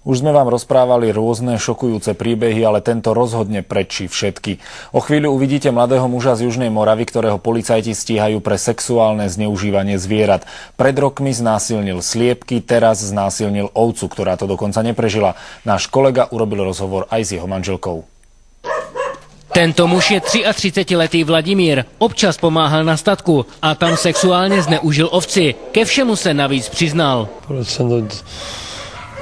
Už sme vám rozprávali rôzne šokujúce príbehy, ale tento rozhodne prečí všetky. O chvíľu uvidíte mladého muža z Južnej Moravy, ktorého policajti stíhajú pre sexuálne zneužívanie zvierat. Pred rokmi znásilnil sliepky, teraz znásilnil ovcu, ktorá to dokonca neprežila. Náš kolega urobil rozhovor aj s jeho manželkou. Tento muž je 33-letý Vladimír. Občas pomáhal na statku a tam sexuálně zneužil ovci. Ke všemu se navíc přiznal.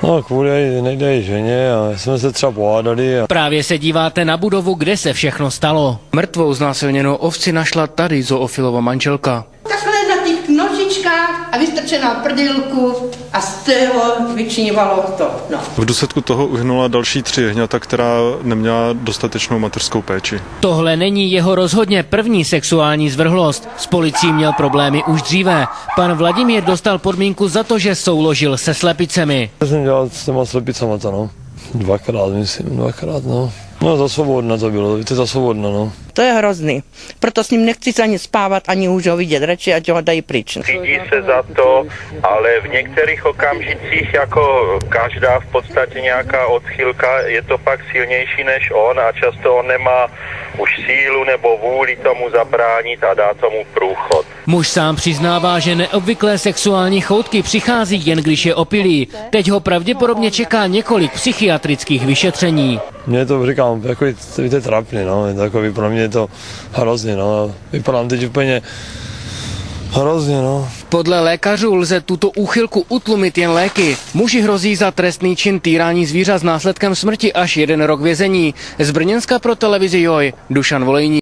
No, kvůli nejde ženě a jsme se třeba pohádali. Právě se díváte na budovu, kde se všechno stalo. Mrtvou znásilněnou ovci našla tady Zoofilova manželka. Takhle na těch nožičkách a vystrčená prdilku a z toho vyčnívalo to. No. V důsledku toho uhynula další 3 jehňata, která neměla dostatečnou mateřskou péči. Tohle není jeho rozhodně první sexuální zvrhlost. S policií měl problémy už dříve. Pan Vladimír dostal podmínku za to, že souložil se slepicemi. Já jsem dělal s těma slepicama to, no. Dvakrát, no. No, za svobodna to bylo, víte, za svobodna, no. To je hrozný. Proto s ním nechci ani spávat, ani už ho vidět. Radši, ať ho dají pryč. Cítí se za to, ale v některých okamžicích, jako každá v podstatě nějaká odchylka, je to fakt silnější než on a často on nemá už sílu nebo vůli tomu zabránit a dá tomu průchod. Muž sám přiznává, že neobvyklé sexuální choutky přichází jen když je opilý. Teď ho pravděpodobně čeká několik psychiatrických vyšetření. Mně to říkám, jako víte, trapně, no, je takový, pro mě je to hrozně, no, vypadám teď úplně hrozně, no. Podle lékařů lze tuto úchylku utlumit jen léky. Muži hrozí za trestný čin týrání zvířat s následkem smrti až 1 rok vězení. Z Brněnska pro televizi Joj, Dušan Volejník.